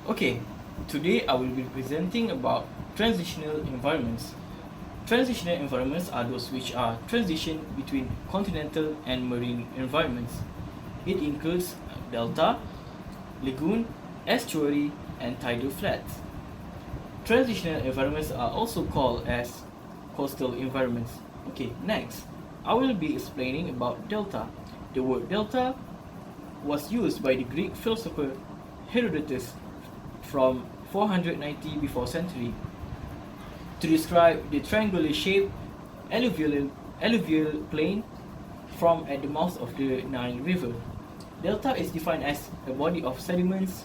Okay, today I will be presenting about transitional environments. Transitional environments are those which are transition between continental and marine environments. It includes delta, lagoon, estuary, and tidal flats. Transitional environments are also called as coastal environments. Okay, next, I will be explaining about delta. The word delta was used by the Greek philosopher Herodotus from 490 before century to describe the triangular shaped alluvial plain from at the mouth of the Nile River. Delta is defined as a body of sediments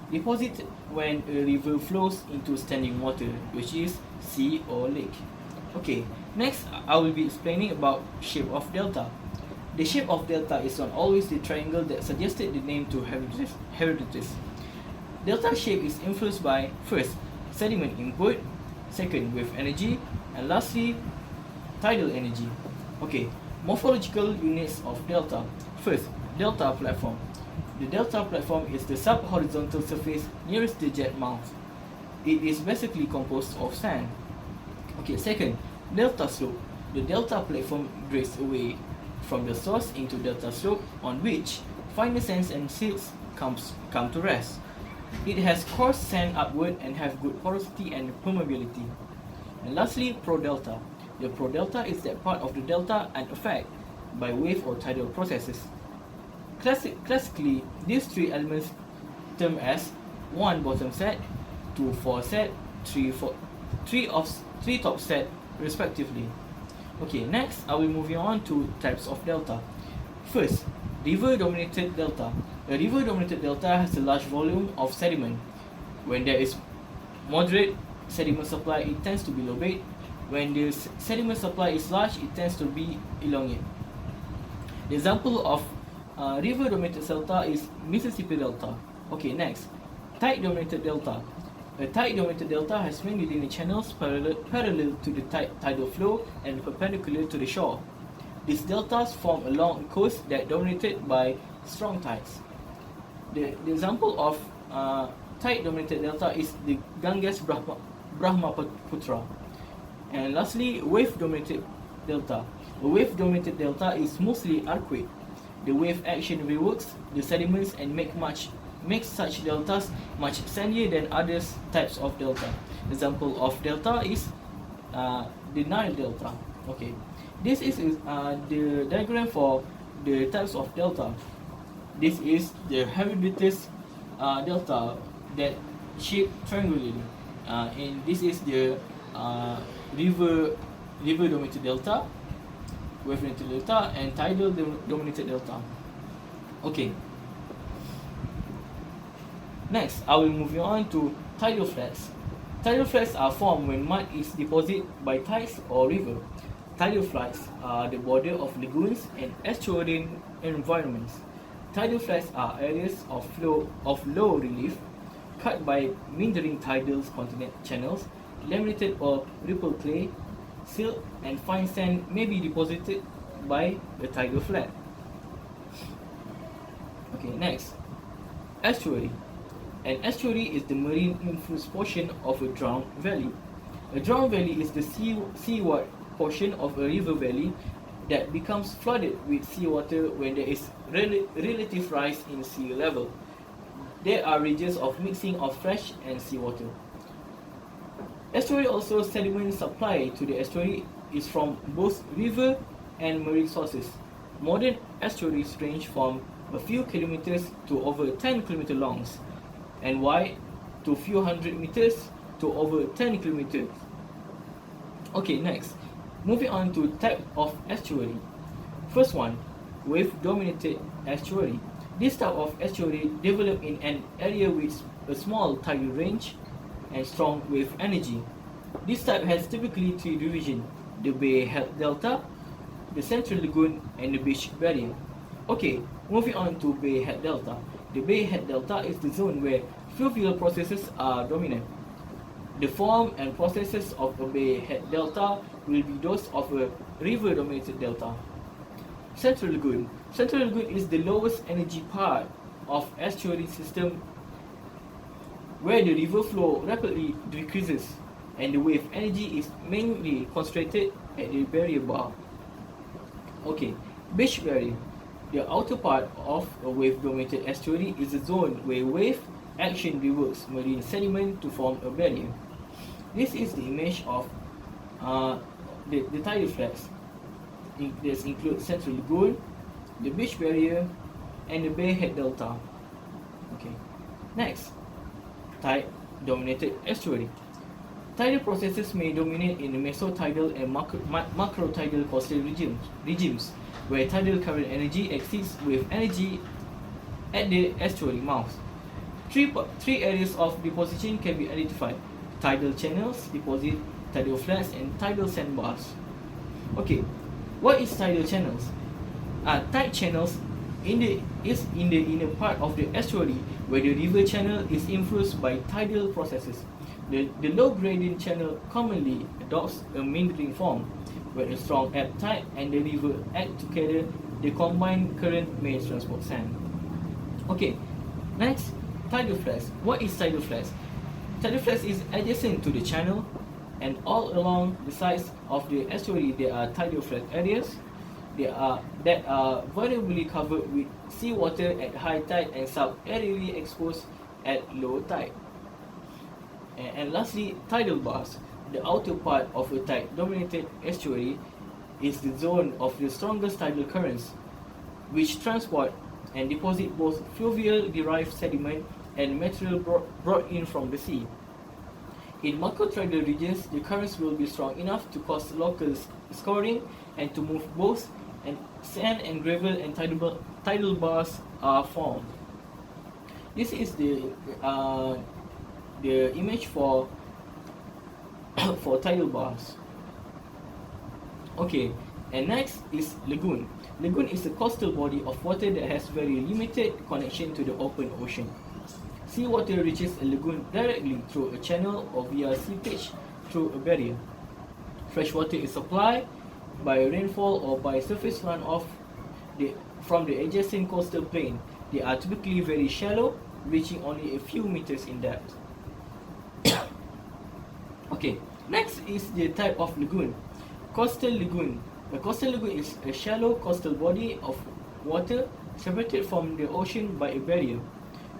deposited when a river flows into standing water, which is sea or lake. Okay, next I will be explaining about shape of delta. The shape of delta is not always the triangle that suggested the name to Herodotus. Delta shape is influenced by, first, sediment input, second, wave energy, and lastly, tidal energy. Okay, morphological units of delta. First, delta platform. The delta platform is the sub-horizontal surface nearest the jet mouth. It is basically composed of sand. Okay, second, delta slope. The delta platform grades away from the source into delta slope on which finer sands and silts come to rest. It has coarse sand upward and have good porosity and permeability. And lastly, pro-delta. The pro-delta is that part of the delta unaffected by wave or tidal processes. Classically, these three elements termed as 1 bottom set, 2 foreset, 3 top set respectively. Okay, next I will move on to types of delta. First, river-dominated delta. A river-dominated delta has a large volume of sediment. When there is moderate sediment supply, it tends to be lobate. When the sediment supply is large, it tends to be elongate. The example of river-dominated delta is Mississippi Delta. Okay, next, tide-dominated delta. A tide-dominated delta has mainly linear channels parallel to the tidal flow and perpendicular to the shore. These deltas form along a coast that dominated by strong tides. The example of tide-dominated delta is the Ganges Brahmaputra. And lastly, wave-dominated delta. A wave-dominated delta is mostly earthquake. The wave action reworks the sediments and makes such deltas much sandier than other types of delta. Example of delta is the Nile Delta. Okay, this is the diagram for the types of delta. This is the Herodotus delta that shaped triangularly, and this is the river-dominated delta, wave-dominated delta, and tidal-dominated delta. Okay. Next, I will move on to tidal flats. Tidal flats are formed when mud is deposited by tides or river. Tidal flats are the border of lagoons and estuarine environments. Tidal flats are areas of low relief cut by meandering tidal continent channels. Laminated or rippled clay, silt, and fine sand may be deposited by the tidal flat. Okay, next, estuary. An estuary is the marine influenced portion of a drowned valley. A drowned valley is the seaward portion of a river valley that becomes flooded with seawater when there is relative rise in sea level. There are regions of mixing of fresh and seawater. Estuary also sediment supply to the estuary is from both river and marine sources. Modern estuaries range from a few kilometers to over 10 kilometers long and wide to few hundred meters to over 10 kilometers. Okay, next, moving on to type of estuary. First one, wave-dominated estuary. This type of estuary developed in an area with a small tidal range and strong wave energy. This type has typically three divisions: the bay head delta, the central lagoon, and the beach barrier. Okay, moving on to bay head delta. The bay head delta is the zone where fluvial processes are dominant. The form and processes of a bay head delta will be those of a river-dominated delta. Central lagoon. Central lagoon is the lowest energy part of estuary system where the river flow rapidly decreases and the wave energy is mainly concentrated at the barrier bar. Okay, beach barrier. The outer part of a wave-dominated estuary is a zone where wave action reworks marine sediment to form a barrier. This is the image of the tidal flats. This includes Central Lagoon, the beach barrier, and the Bay Head Delta. Okay, next, tide-dominated estuary. Tidal processes may dominate in the mesotidal and macrotidal coastal regimes, where tidal current energy exceeds wave energy at the estuary mouth. Three areas of deposition can be identified: tidal channels, deposit, tidal flats, and tidal sandbars. Okay, what is tidal channels? Tide channels is in the inner part of the estuary where the river channel is influenced by tidal processes. The low gradient channel commonly adopts a meandering form. When a strong ebb tide and the river act together, the combined current may transport sand. Okay, next, tidal flats. What is tidal flats? Tidal flats is adjacent to the channel, and all along the sides of the estuary there are tidal flat areas that are variably covered with seawater at high tide and sub-aerially exposed at low tide. And lastly, tidal bars. The outer part of a tide-dominated estuary is the zone of the strongest tidal currents, which transport and deposit both fluvial-derived sediment and material brought in from the sea. In macrotidal regions, the currents will be strong enough to cause local scoring and to move both, and sand and gravel and tidal bars are formed. This is the image for tidal bars. Okay, and next is lagoon. Lagoon is a coastal body of water that has very limited connection to the open ocean. Seawater reaches a lagoon directly through a channel or via seepage through a barrier. Fresh water is supplied by rainfall or by surface runoff from the adjacent coastal plain. They are typically very shallow, reaching only a few meters in depth. Okay, next is the type of lagoon. Coastal lagoon. A coastal lagoon is a shallow coastal body of water separated from the ocean by a barrier.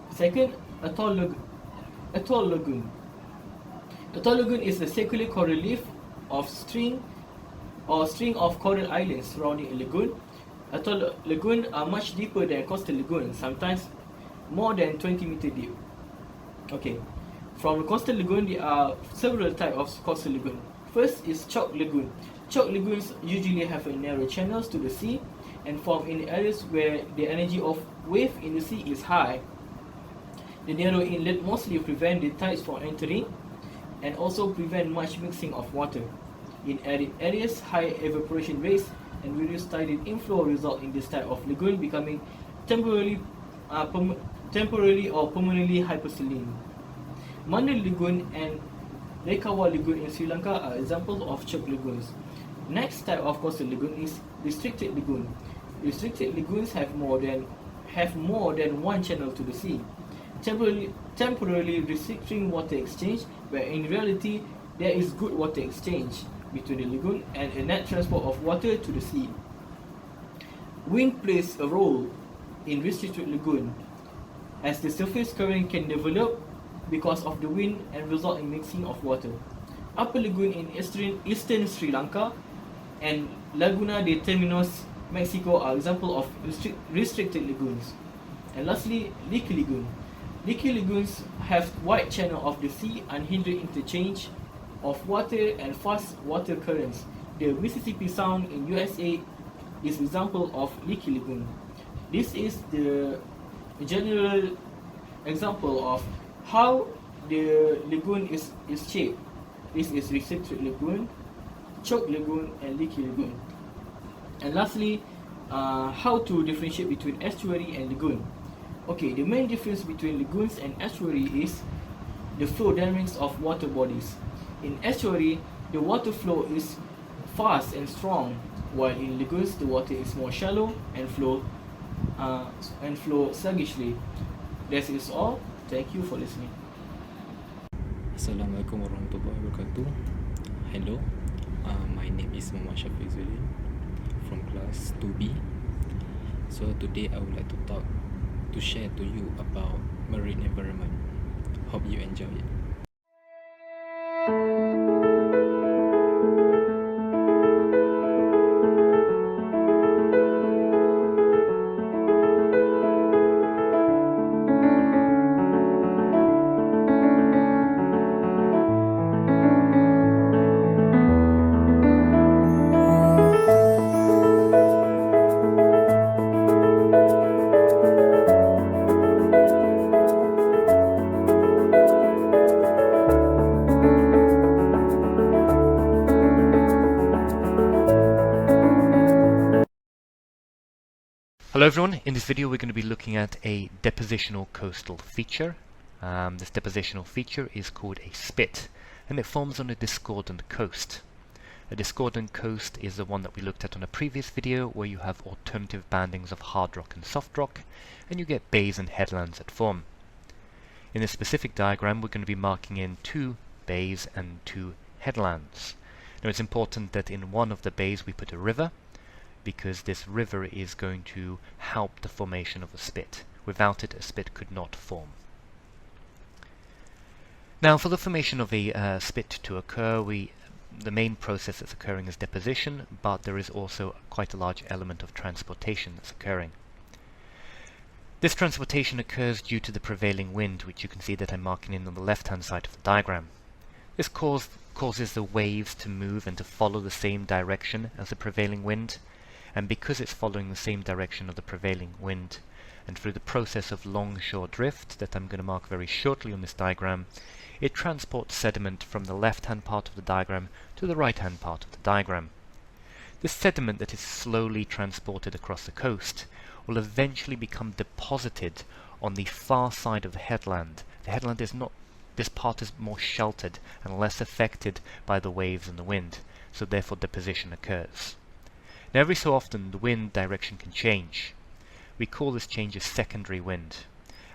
Second, atoll lagoon. Atoll lagoon is a circular coral reef of string of coral islands surrounding a lagoon. Atoll lagoon are much deeper than coastal lagoon, sometimes more than 20 meters deep. Okay, from the coastal lagoon there are several types of coastal lagoon. First is chalk lagoon. Chalk lagoons usually have a narrow channels to the sea and form in areas where the energy of wave in the sea is high. The narrow inlet mostly prevent the tides from entering and also prevent much mixing of water. In arid areas, high evaporation rates and reduced tidal inflow result in this type of lagoon becoming temporarily or permanently hypersaline. Mandal Lagoon and Lekawa Lagoon in Sri Lanka are examples of chalk lagoons. Next type of coastal lagoon is restricted lagoon. Restricted lagoons have more than one channel to the sea, temporarily restricting water exchange, where in reality there is good water exchange between the lagoon and a net transport of water to the sea. Wind plays a role in restricted lagoon, as the surface current can develop because of the wind and result in mixing of water. Upper Lagoon in eastern Sri Lanka and Laguna de Terminos, Mexico are examples of restricted lagoons. And lastly, leaky lagoon. Leaky lagoons have wide channel of the sea, unhindered interchange of water and fast water currents. The Mississippi Sound in USA is example of leaky lagoon. This is the general example of how the lagoon is shaped. This is restricted lagoon, chalk lagoon, and leaky lagoon. And lastly, how to differentiate between estuary and lagoon. Okay, the main difference between lagoons and estuary is the flow dynamics of water bodies. In estuary, the water flow is fast and strong, while in lagoons the water is more shallow and flow sluggishly. That is all. Thank you for listening. Assalamualaikum warahmatullahi wabarakatuh. Hello, my name is Muhammad Shafizuddin from class 2B. So today I would like to share to you about marine environment. Hope you enjoy it. Hello everyone, in this video we're going to be looking at a depositional coastal feature. This depositional feature is called a spit, and it forms on a discordant coast. A discordant coast is the one that we looked at on a previous video, where you have alternative bandings of hard rock and soft rock, and you get bays and headlands that form. In this specific diagram we're going to be marking in 2 bays and 2 headlands. Now it's important that in one of the bays we put a river, because this river is going to help the formation of a spit. Without it, a spit could not form. Now, for the formation of a spit to occur, the main process that's occurring is deposition, but there is also quite a large element of transportation that's occurring. This transportation occurs due to the prevailing wind, which you can see that I'm marking in on the left-hand side of the diagram. This causes the waves to move and to follow the same direction as the prevailing wind. And because it's following the same direction of the prevailing wind, and through the process of longshore drift that I'm going to mark very shortly on this diagram, it transports sediment from the left-hand part of the diagram to the right-hand part of the diagram. This sediment that is slowly transported across the coast will eventually become deposited on the far side of the headland. The headland is not, this part is more sheltered and less affected by the waves and the wind, so therefore deposition occurs. Now every so often the wind direction can change. We call this change a secondary wind.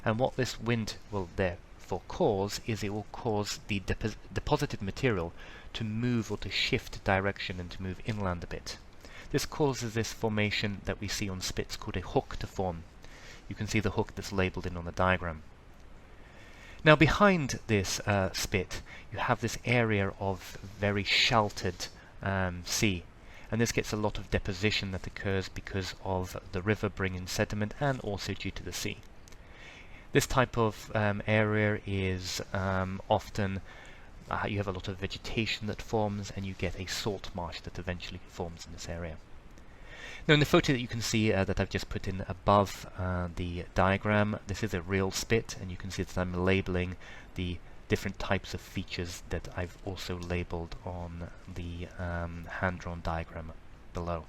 And what this wind will therefore cause is it will cause the deposited material to move or to shift direction and to move inland a bit. This causes this formation that we see on spits called a hook to form. You can see the hook that's labelled in on the diagram. Now behind this spit you have this area of very sheltered sea. And this gets a lot of deposition that occurs because of the river bringing sediment and also due to the sea. This type of area is often, you have a lot of vegetation that forms, and you get a salt marsh that eventually forms in this area. Now in the photo that you can see that I've just put in above the diagram, this is a real spit, and you can see that I'm labeling the different types of features that I've also labeled on the hand-drawn diagram below.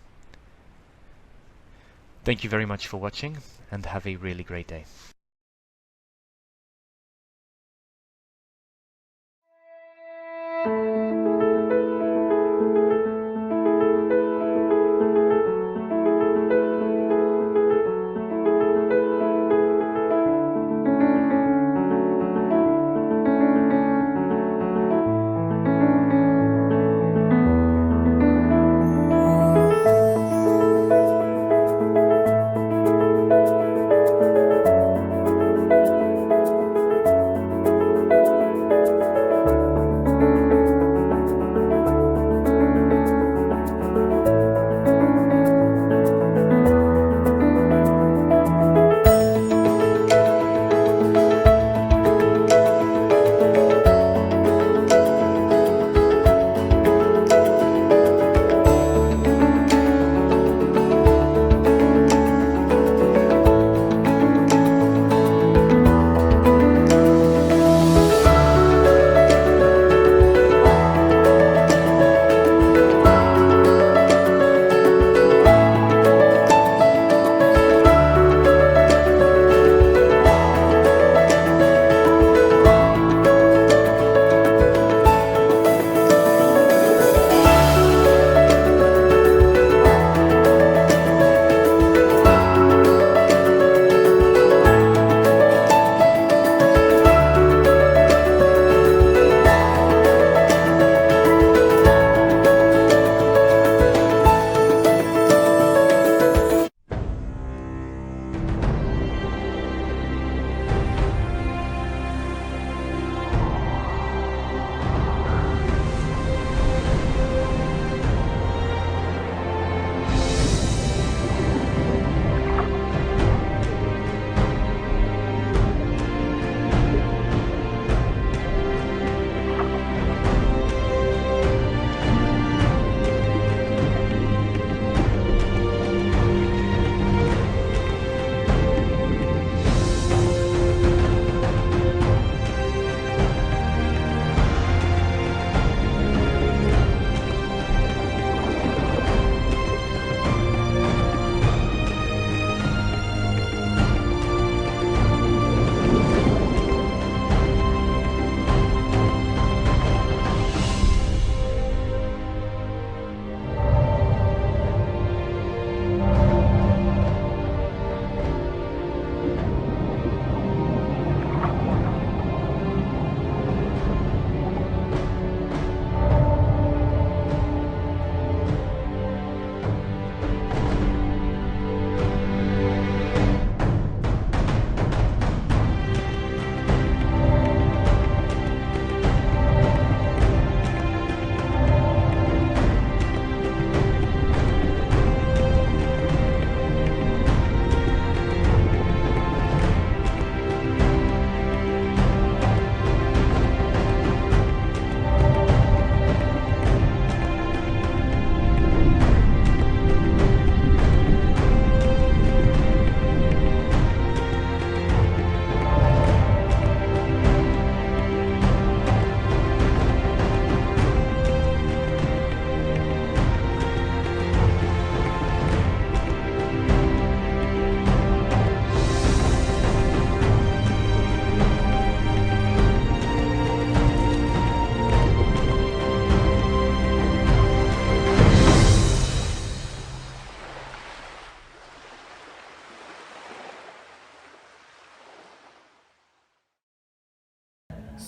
Thank you very much for watching, and have a really great day.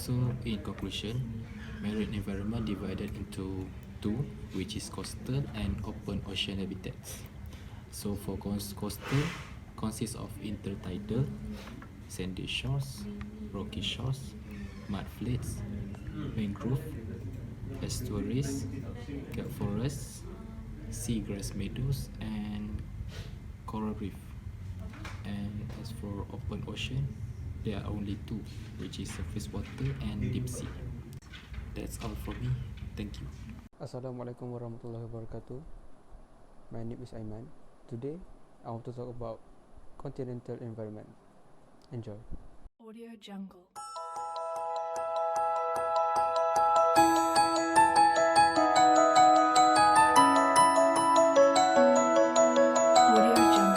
So in conclusion, marine environment divided into two, which is coastal and open ocean habitats. So for coastal consists of intertidal, sandy shores, rocky shores, mud flats, mangrove, estuaries, kelp forests, seagrass meadows, and coral reef. And as for open ocean, there are only two, which is surface water and deep sea. That's all from me. Thank you. Assalamualaikum warahmatullahi wabarakatuh. My name is Aiman. Today, I want to talk about continental environment. Enjoy. Audio Jungle. Audio Jungle. Audio Jungle.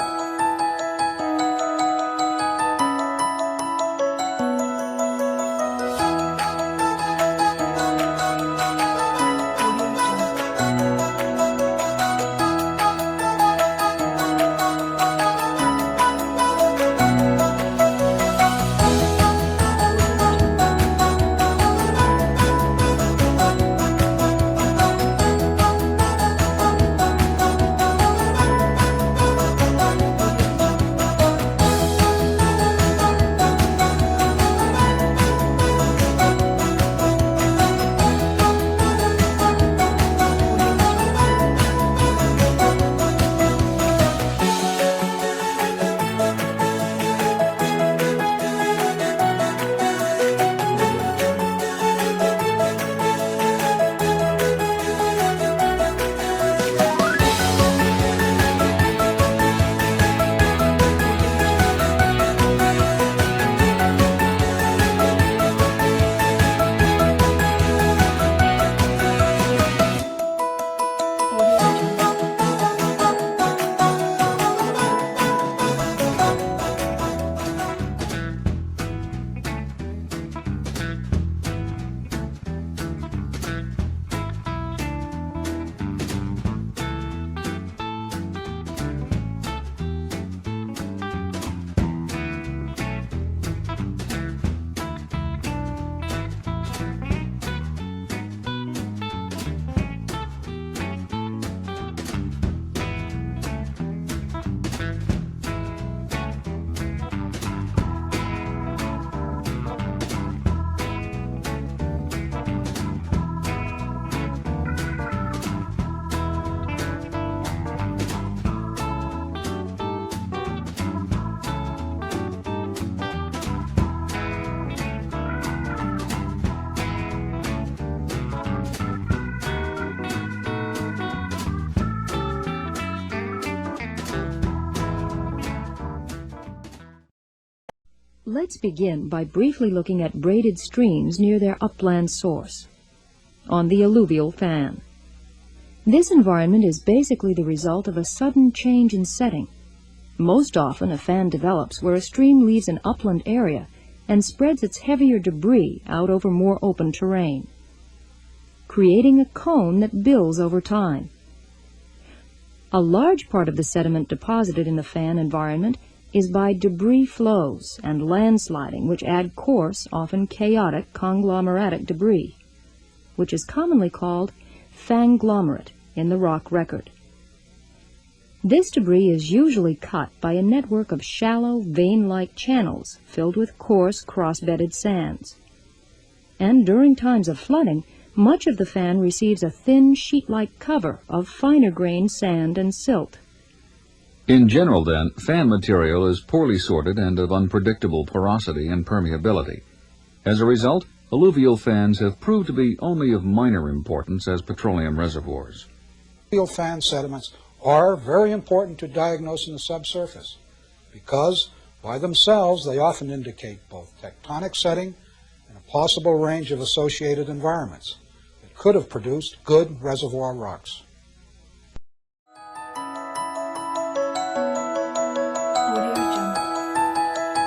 Let's begin by briefly looking at braided streams near their upland source, on the alluvial fan. This environment is basically the result of a sudden change in setting. Most often, a fan develops where a stream leaves an upland area and spreads its heavier debris out over more open terrain, creating a cone that builds over time. A large part of the sediment deposited in the fan environment is by debris flows and landsliding, which add coarse, often chaotic, conglomeratic debris, which is commonly called fanglomerate in the rock record. This debris is usually cut by a network of shallow, vein-like channels filled with coarse, cross-bedded sands. And during times of flooding, much of the fan receives a thin, sheet-like cover of finer-grained sand and silt. In general, then, fan material is poorly sorted and of unpredictable porosity and permeability. As a result, alluvial fans have proved to be only of minor importance as petroleum reservoirs. Alluvial fan sediments are very important to diagnose in the subsurface because, by themselves, they often indicate both tectonic setting and a possible range of associated environments that could have produced good reservoir rocks. Audio Jungle. Audio Jungle.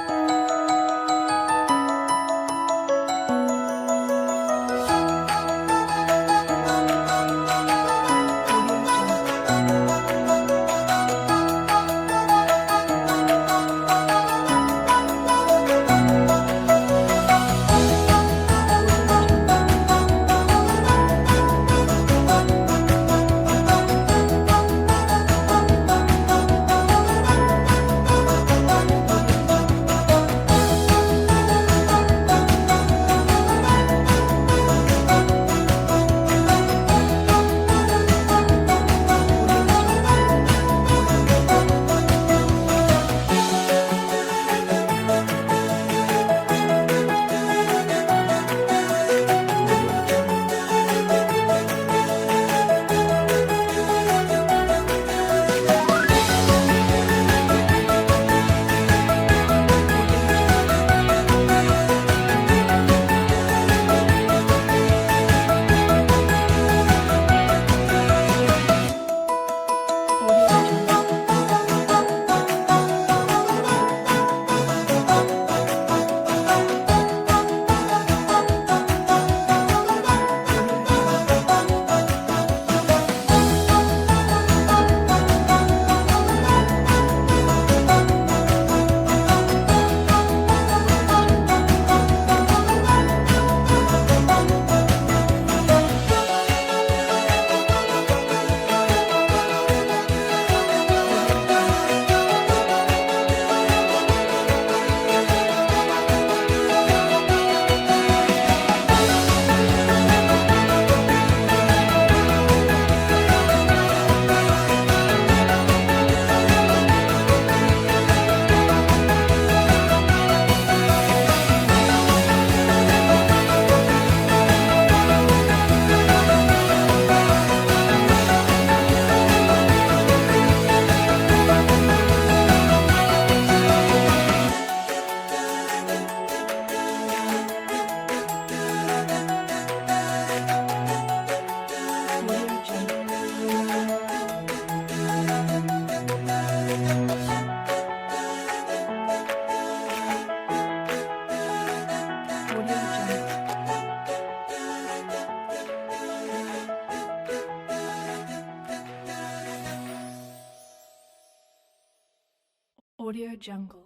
Audio Jungle.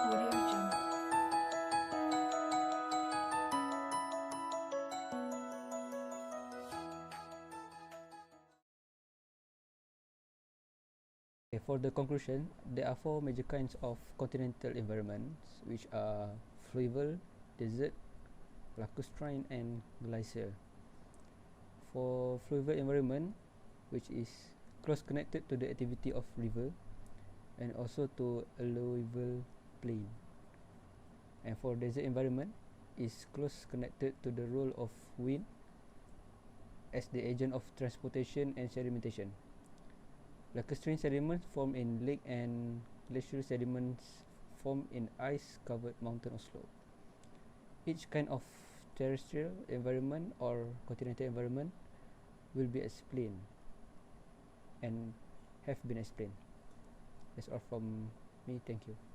Audio Jungle. Okay, for the conclusion, there are four major kinds of continental environments, which are fluvial, desert, lacustrine, and glacier. For fluvial environment, which is close connected to the activity of river and also to alluvial plain. And for desert environment, is close connected to the role of wind as the agent of transportation and sedimentation. Lacustrine sediments form in lake and glacial sediments form in ice-covered mountain or slope. Each kind of terrestrial environment or continental environment will be explained and have been explained. That's all from me. Thank you.